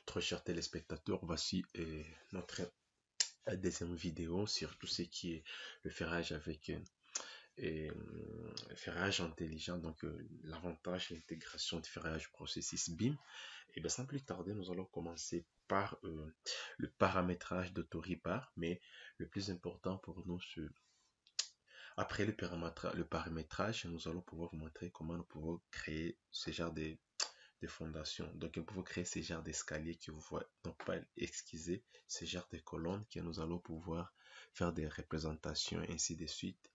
Très chers téléspectateurs, voici notre deuxième vidéo sur tout ce qui est le ferrage avec ferrage intelligent, donc l'avantage et l'intégration de ferrage processus BIM. Et bien sans plus tarder, nous allons commencer par le paramétrage d'AutoRepar, mais le plus important pour nous, après le paramétrage, nous allons pouvoir vous montrer comment nous pouvons créer ce genre de fondations. Donc, nous pouvons créer ce genre d'escalier que vous voyez, donc pas esquisser ce genre de colonnes que nous allons pouvoir faire des représentations, ainsi de suite,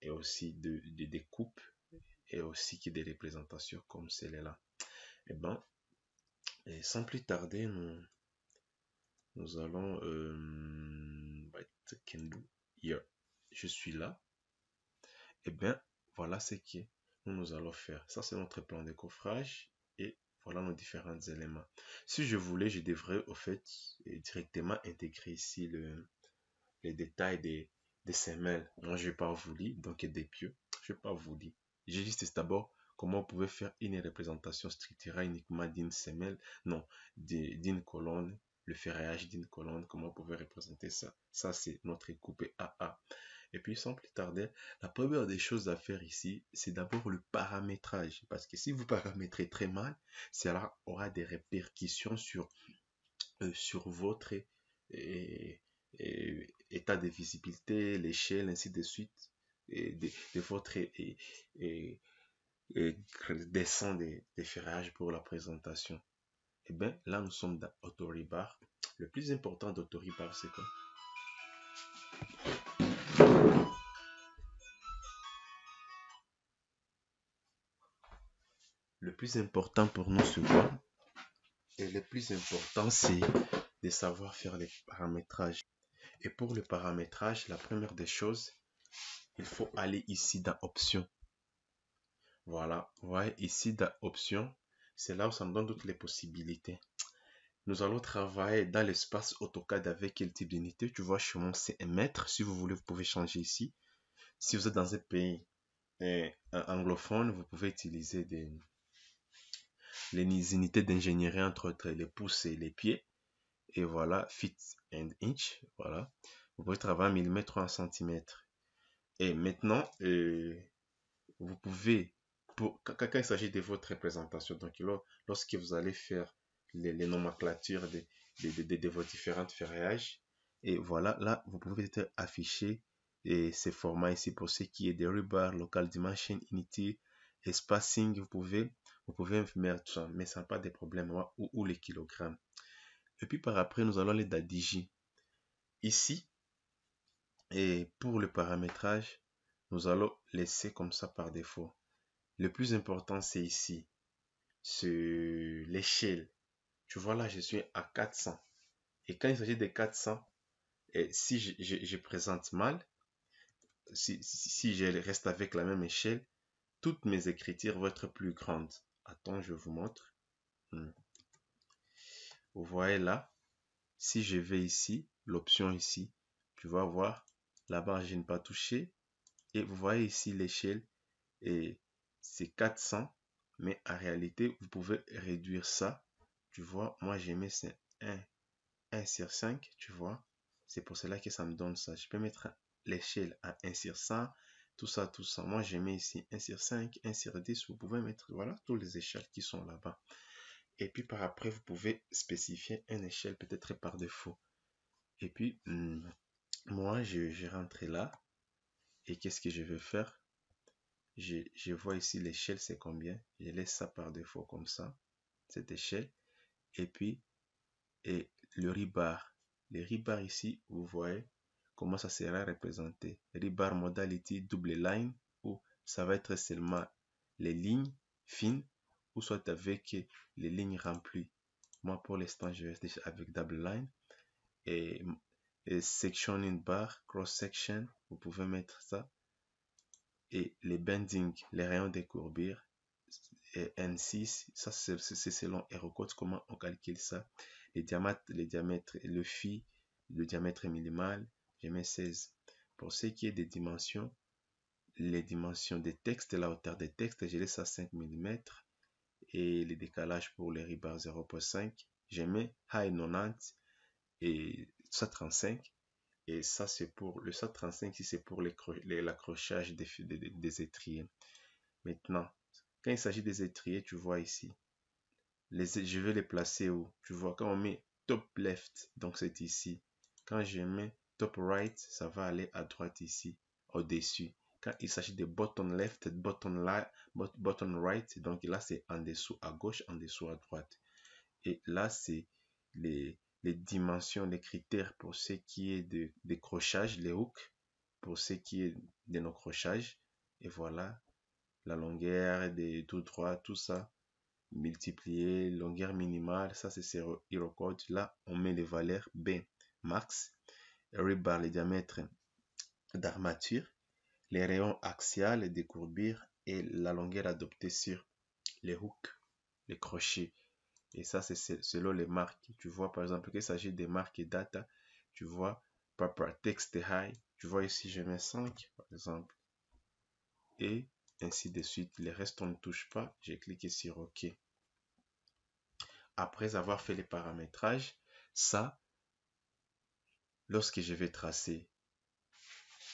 et aussi de découpes, et aussi que des représentations comme celle-là. Et ben, et sans plus tarder, nous allons, here. Je suis là. Et bien, voilà ce que nous allons faire. Ça, c'est notre plan de coffrage. Et voilà nos différents éléments. Si je voulais, je devrais au fait directement intégrer ici les détails des semelles. Moi, je ne vais pas vous dire, donc des pieux. Je ne vais pas vous dire. J'ai juste d'abord comment vous pouvez faire une représentation structurelle uniquement d'une semelle, non, d'une colonne, le ferraillage d'une colonne, comment vous pouvez représenter ça. Ça, c'est notre coupé AA. Et puis, sans plus tarder, la première des choses à faire ici, c'est d'abord le paramétrage. Parce que si vous paramétrez très mal, cela aura des répercussions sur votre état de visibilité, l'échelle, ainsi de suite, de votre dessin des ferrages pour la présentation. Et bien, là, nous sommes dans AutoRepar. Le plus important d'AutoRepar, c'est quoi? Le plus important pour nous, c'est quoi? Et le plus important, c'est de savoir faire les paramétrages. Et pour le paramétrage, la première des choses, il faut aller ici dans Options. Voilà, vous voyez ici dans Options, c'est là où ça nous donne toutes les possibilités. Nous allons travailler dans l'espace AutoCAD avec quel type d'unité? Tu vois, chez moi, c'est un mètre. Si vous voulez, vous pouvez changer ici. Si vous êtes dans un pays anglophone, vous pouvez utiliser les unités d'ingénierie entre autres les pouces et les pieds. Et voilà, feet and inch. Voilà. Vous pouvez travailler en millimètres ou en centimètres. Et maintenant, vous pouvez, quand il s'agit de votre représentation, donc lorsque vous allez faire les nomenclatures de vos différentes ferraillages, et voilà, là, vous pouvez être affiché ces formats ici pour ce qui est des rebar, local dimension, unity, et spacing, vous pouvez mettre tout ça, mais ça n'a pas de problème, ou les kilogrammes. Et puis par après, nous allons aller dans Digi. Ici, et pour le paramétrage, nous allons laisser comme ça par défaut. Le plus important, c'est ici, c'est l'échelle. Tu vois là, je suis à 400. Et quand il s'agit de 400, et si je présente mal, si je reste avec la même échelle, toutes mes écritures vont être plus grandes. Attends, je vous montre. Vous voyez là, si je vais ici, l'option ici, tu vas voir, là-bas, je n'ai pas touché. Et vous voyez ici l'échelle, et c'est 400. Mais en réalité, vous pouvez réduire ça. Tu vois, moi, j'ai mis 1 sur 5, tu vois. C'est pour cela que ça me donne ça. Je peux mettre l'échelle à 1 sur 100, tout ça, tout ça. Moi, j'ai mis ici 1 sur 5, 1 sur 10. Vous pouvez mettre, voilà, toutes les échelles qui sont là-bas. Et puis, par après, vous pouvez spécifier une échelle peut-être par défaut. Et puis, moi, je rentre là. Et qu'est-ce que je vais faire? Je vois ici l'échelle, c'est combien. Je laisse ça par défaut comme ça, cette échelle. Et puis, le rebar. Le rebar ici, vous voyez comment ça sera représenté. Rebar modality double line, où ça va être seulement les lignes fines, ou soit avec les lignes remplies. Moi, pour l'instant, je reste avec double line. Et section in bar, cross section, vous pouvez mettre ça. Et les bending, les rayons de courbure, et N6, ça c'est selon HeroCode, comment on calcule ça. Les diamètres, le phi, le diamètre minimal, je mets 16. Pour ce qui est des dimensions, les dimensions des textes, la hauteur des textes, je laisse à 5 mm. et les décalages pour les rebars 0.5. Je mets high 90 et 135. Et ça, c'est pour le 135, si c'est pour l'accrochage des étriers. Maintenant, quand il s'agit des étriers, tu vois ici, je vais les placer où? Tu vois, quand on met top left, donc c'est ici. Quand je mets top right, ça va aller à droite ici, au-dessus. Quand il s'agit de bottom left, bottom right, donc là c'est en dessous à gauche, en dessous à droite. Et là c'est les dimensions, les critères pour ce qui est des crochages, les hooks, pour ce qui est de nos crochages. Et voilà, la longueur des tout droit, tout ça multiplier longueur minimale, ça c'est sur HeroCode. Là, on met les valeurs B max, rebar, le diamètre d'armature, les rayons axiales, les décourbures et la longueur adoptée sur les hooks, les crochets. Et ça, c'est selon les marques. Tu vois, par exemple, qu'il s'agit des marques data, tu vois, Papa Text High, tu vois ici, je mets 5, par exemple, et ainsi de suite. Les restes, on ne touche pas. J'ai cliqué sur OK. Après avoir fait les paramétrages, ça, lorsque je vais tracer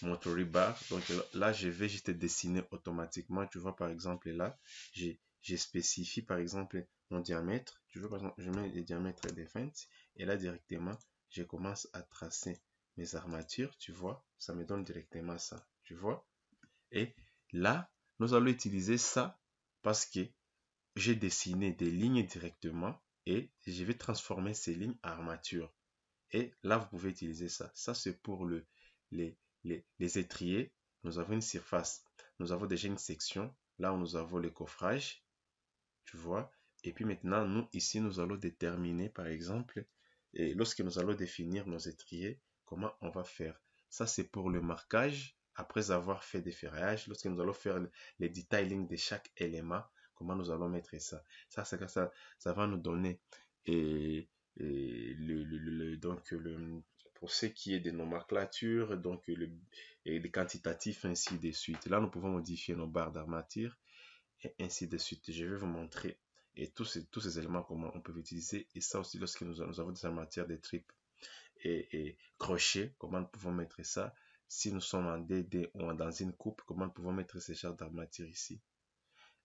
mon rebar, donc là, je vais juste dessiner automatiquement. Tu vois, par exemple, là, j'ai spécifié, par exemple, mon diamètre. Tu vois, par exemple, je mets le diamètre des fentes et là, directement, je commence à tracer mes armatures. Tu vois, ça me donne directement ça. Tu vois? Et là, nous allons utiliser ça parce que j'ai dessiné des lignes directement et je vais transformer ces lignes en armature. Et là, vous pouvez utiliser ça. Ça, c'est pour les étriers. Nous avons une surface. Nous avons déjà une section. Là où nous avons le coffrage. Tu vois. Et puis maintenant, nous, ici, nous allons déterminer, par exemple, et lorsque nous allons définir nos étriers, comment on va faire. Ça, c'est pour le marquage. Après avoir fait des ferrailles, lorsque nous allons faire les detailing de chaque élément, comment nous allons mettre ça. Ça va nous donner et pour ce qui est de nos nomenclatures, donc et les quantitatifs, ainsi de suite. Là, nous pouvons modifier nos barres d'armature et ainsi de suite. Je vais vous montrer et tous ces éléments, comment on peut utiliser. Et ça aussi, lorsque nous avons des armatures, des tripes et crochets, comment nous pouvons mettre ça. Si nous sommes en DD ou dans une coupe, comment nous pouvons mettre ces genres d'armature ici.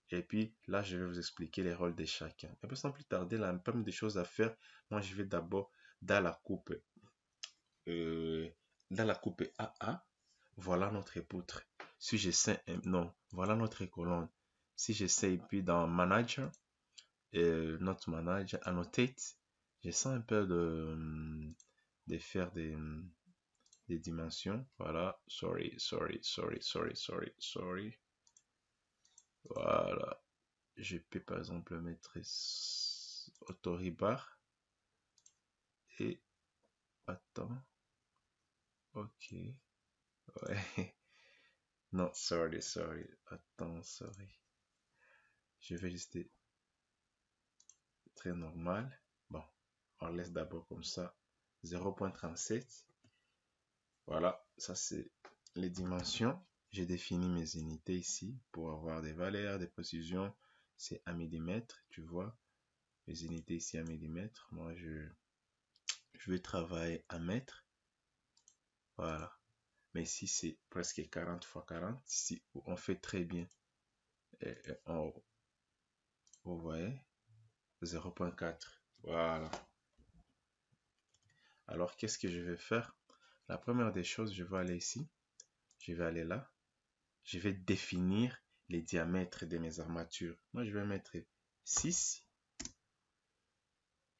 Et puis là, je vais vous expliquer les rôles de chacun. Et puis sans plus tarder, là, pas mal de choses à faire. Moi, je vais d'abord dans la coupe AA. Voilà notre poutre. Si j'essaie, non, voilà notre colonne. Si j'essaie, et puis dans Manager, notre Manager, Annotate, j'essaie un peu de faire des dimensions. Voilà, sorry. Voilà. Je peux par exemple mettre auto-rebar. Et attends. Ok. Ouais. Non, sorry. Attends, sorry. Je vais juste très normal. Bon, on laisse d'abord comme ça 0.37. Voilà, ça c'est les dimensions. J'ai défini mes unités ici pour avoir des valeurs, des précisions. C'est à millimètre, tu vois. Les unités ici à millimètre. Moi, je vais travailler à mètre. Voilà. Mais ici, c'est presque 40 x 40. Ici, on fait très bien. En haut, vous voyez, 0.4. Voilà. Alors, qu'est-ce que je vais faire? La première des choses, je vais aller ici. Je vais aller là. Je vais définir les diamètres de mes armatures. Moi, je vais mettre 6.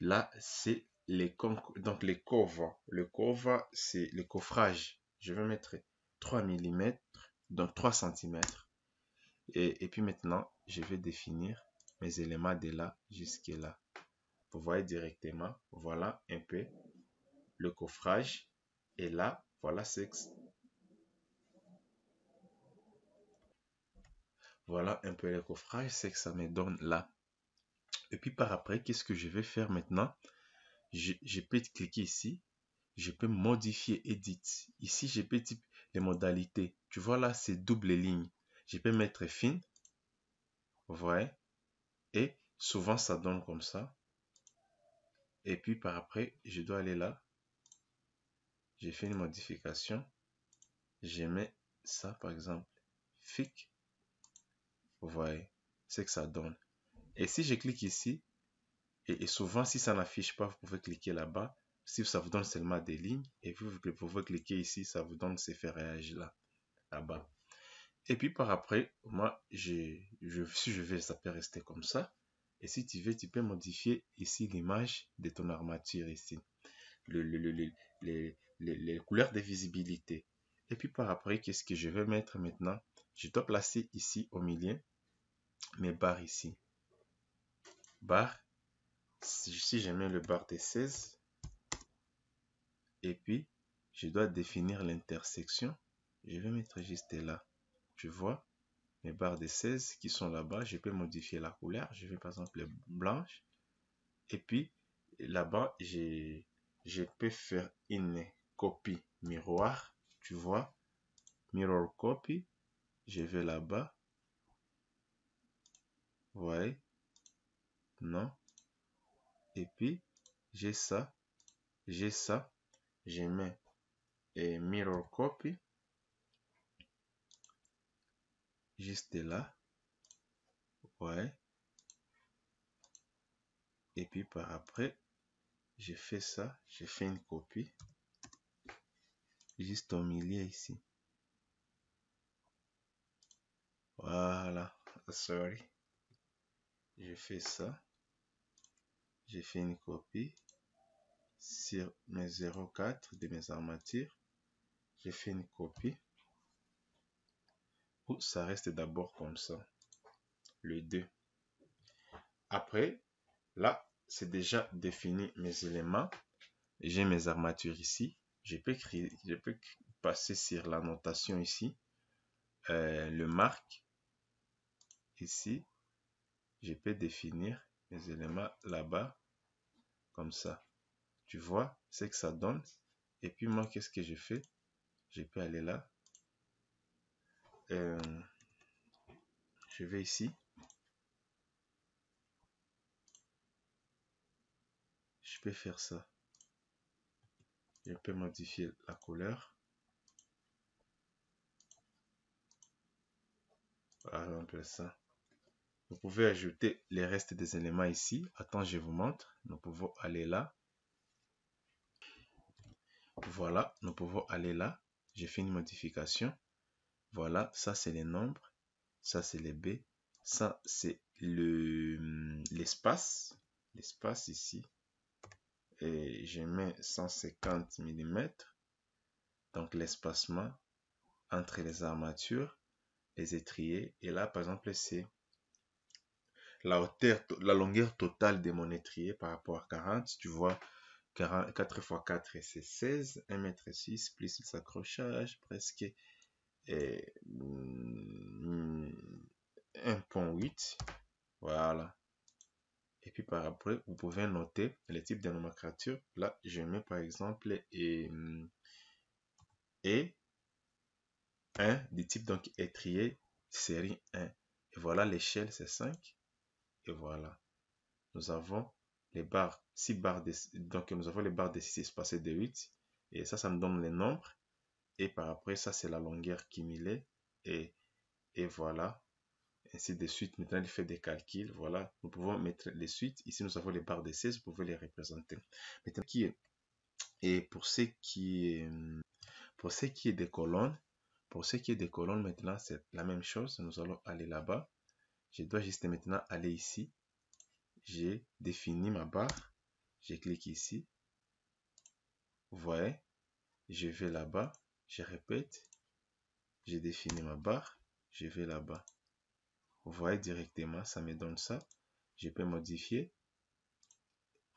Là, c'est donc les covres. Le cover, c'est le coffrage. Je vais mettre 3 mm, donc 3 cm. Et puis maintenant, je vais définir mes éléments de là jusqu'à là. Vous voyez directement, voilà un peu le coffrage. Et là, voilà voilà un peu le coffrage, c'est que ça me donne là. Et puis par après, qu'est-ce que je vais faire maintenant? Je peux cliquer ici, je peux modifier Edit. Ici, je peux typer les modalités. Tu vois là, c'est double ligne. Je peux mettre fin, vous voyez, et Souvent, ça donne comme ça. Et puis par après, je dois aller là. J'ai fait une modification. Je mets ça, par exemple, FIC. Vous voyez ce que ça donne. Et si je clique ici, et souvent, si ça n'affiche pas, vous pouvez cliquer là-bas. Si ça vous donne seulement des lignes, et puis vous pouvez cliquer ici, ça vous donne ces faits réagir là-bas. Et puis par après, moi, si je veux, ça peut rester comme ça. Et si tu veux, tu peux modifier ici l'image de ton armature ici. Les couleurs de visibilité. Et puis par après, qu'est-ce que je vais mettre maintenant? Je dois placer ici au milieu mes barres ici. Barres. Si je mets le barre de 16, et puis je dois définir l'intersection. Je vais mettre juste là. Tu vois? Mes barres de 16 qui sont là-bas, je peux modifier la couleur. Je vais par exemple blanche. Et puis là-bas, je peux faire une copie miroir. Tu vois, mirror copy. Je vais là-bas. Vous voyez? Non. Et puis, j'ai ça. J'ai ça. Je mets mirror copy. Juste là. Ouais. Et puis par après, je fais ça. Je fais une copie. Juste au milieu ici. Voilà. Sorry. Je fais ça. J'ai fait une copie sur mes 0,4 de mes armatures. J'ai fait une copie. Ou ça reste d'abord comme ça. Le 2. Après, là, c'est déjà défini mes éléments. J'ai mes armatures ici. Je peux passer sur la notation ici. Le marque ici. Je peux définir mes éléments là-bas. Comme ça. Tu vois ce que ça donne. Et puis moi, qu'est-ce que je fais? Je peux aller là. Je vais ici. Je peux faire ça. Je peux modifier la couleur. Par exemple ça. Vous pouvez ajouter les restes des éléments ici. Attends, je vous montre. Nous pouvons aller là. Voilà, nous pouvons aller là. J'ai fait une modification. Voilà, ça c'est les nombres. Ça c'est les B. Ça c'est l'espace. L'espace ici. Et je mets 150 mm. Donc l'espacement entre les armatures, les étriers. Et là, par exemple, c'est la hauteur, la longueur totale de mon étrier par rapport à 40. Tu vois, 4 x 4, c'est 16. 1,6 m plus l'accrochage, presque 1,8. Voilà. Et puis par après, vous pouvez noter les types de nomenclature. Là, je mets par exemple et 1 du type donc étrier série 1. Et voilà, l'échelle c'est 5. Et voilà. Nous avons les barres, 6 barres de, donc nous avons les barres de 6 espacées de 8. Et ça nous donne les nombres. Et par après, ça c'est la longueur cumulée. Et voilà. Ainsi de suite. Maintenant, il fait des calculs. Voilà. Nous pouvons mettre les suites. Ici, nous avons les barres de 16. Vous pouvez les représenter. Maintenant, et pour ce qui est des colonnes, maintenant, c'est la même chose. Nous allons aller là-bas. Je dois juste maintenant aller ici. J'ai défini ma barre. Je clique ici. Vous voyez, je vais là-bas. Je répète. J'ai défini ma barre. Je vais là-bas. Vous voyez directement, ça me donne ça. Je peux modifier.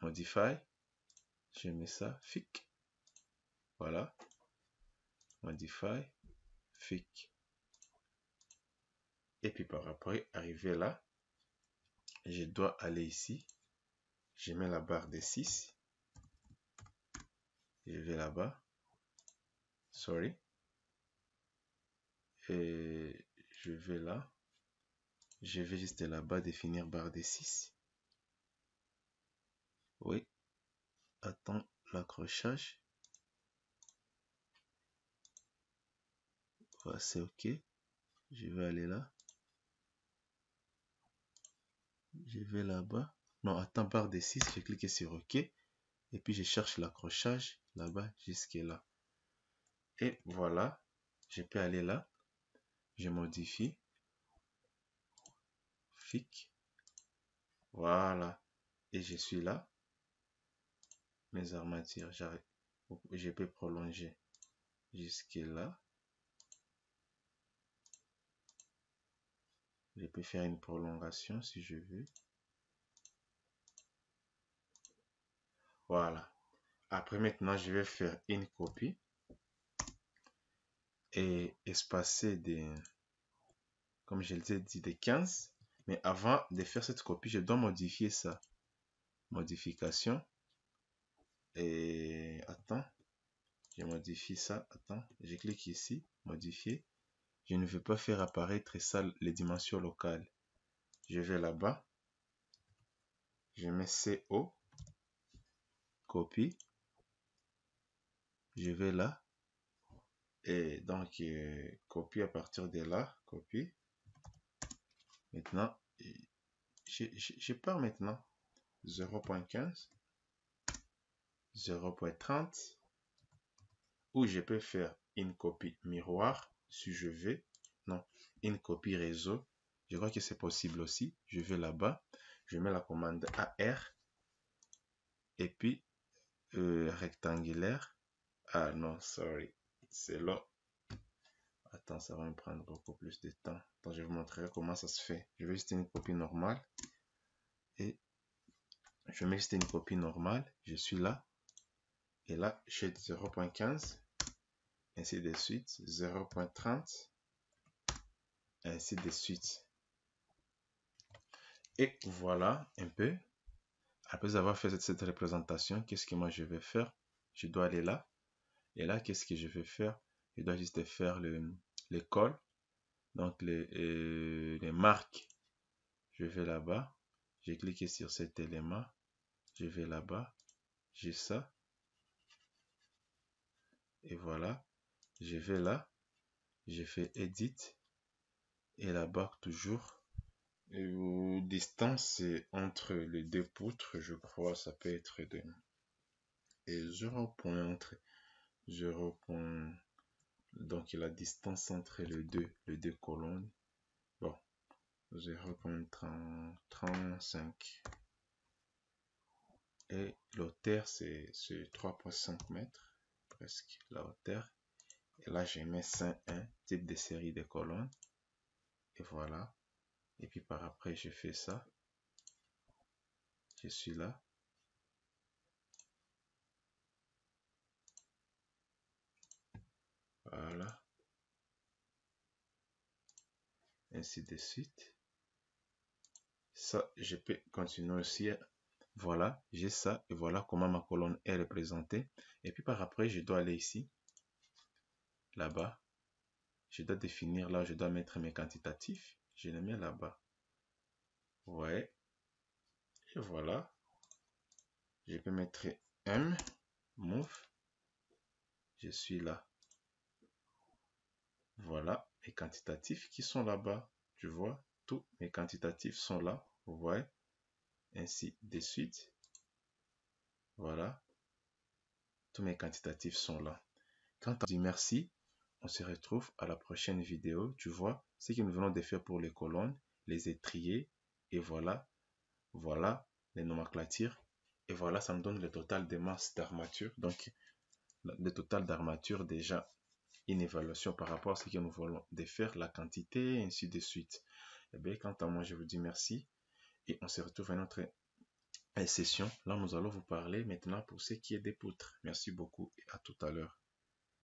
Modify. Je mets ça. FIC. Voilà. Modify. FIC. Et puis par après, arriver là. Je dois aller ici. Je mets la barre de 6. Je vais là-bas. Sorry. Et je vais là. Je vais juste là-bas définir barre de 6. Oui, attends l'accrochage. Voilà, c'est OK. Je vais aller là. Je vais là-bas. Non, attends, barre des 6, j'ai cliqué sur OK. Et puis je cherche l'accrochage là-bas jusqu'à là. Et voilà, je peux aller là. Je modifie. Fic. Voilà. Et je suis là. Mes armatures, j'arrête. Je peux prolonger jusque là. Je peux faire une prolongation si je veux. Voilà. Après, maintenant, je vais faire une copie et espacer des, comme je l'ai dit, des 15. Mais avant de faire cette copie, je dois modifier ça. Modification. Et attends, je modifie ça. Attends, je clique ici, modifier. Je ne veux pas faire apparaître ça, les dimensions locales. Je vais là-bas. Je mets CO. Copie. Je vais là. Et donc, copie à partir de là. Copie. Maintenant, je pars maintenant. 0.15. 0.30. Ou je peux faire une copie miroir si je veux. Non, une copie réseau. Je crois que c'est possible aussi. Je vais là-bas. Je mets la commande AR. Et puis, rectangulaire. Ah non, sorry. C'est là. Attends, ça va me prendre beaucoup plus de temps. Attends, je vais vous montrer comment ça se fait. Je vais juste une copie normale. Et je mets juste une copie normale. Je suis là. Et là, j'ai 0.15. Ainsi de suite. 0.30. Ainsi de suite. Et voilà un peu. Après avoir fait cette représentation, qu'est-ce que moi je vais faire? Je dois aller là. Et là, qu'est-ce que je vais faire? Je dois juste faire les cols. Donc, les marques. Je vais là-bas. J'ai cliqué sur cet élément. Je vais là-bas. J'ai ça. Et voilà. Je vais là. Je fais Edit. Et là-bas, toujours. Distance entre les deux poutres, je crois, ça peut être de 0.0. Donc la distance entre les deux colonnes, bon, 0.35. Et la hauteur, c'est 3.5 mètres, presque la hauteur. Et là, je mets 101, type de série de colonnes. Et voilà. Et puis par après, je fais ça. Je suis là. Voilà. Ainsi de suite. Ça, je peux continuer aussi. Voilà, j'ai ça. Et voilà comment ma colonne est représentée. Et puis par après, je dois aller ici. Là-bas. Je dois définir là où je dois mettre mes quantitatifs. Je les mets là-bas. Ouais. Et voilà. Je peux mettre M. Move. Je suis là. Voilà mes quantitatifs qui sont là-bas. Tu vois, tous mes quantitatifs sont là. Vous voyez. Ainsi de suite. Voilà. Tous mes quantitatifs sont là. Quand on dit merci, on se retrouve à la prochaine vidéo. Tu vois ce que nous venons de faire pour les colonnes, les étriers. Et voilà. Voilà les nomenclatures. Et voilà, ça me donne le total de masse d'armature. Donc, le total d'armature, déjà, une évaluation par rapport à ce que nous voulons de faire, la quantité, et ainsi de suite. Et bien, quant à moi, je vous dis merci. Et on se retrouve à notre session. Là, nous allons vous parler maintenant pour ce qui est des poutres. Merci beaucoup et à tout à l'heure.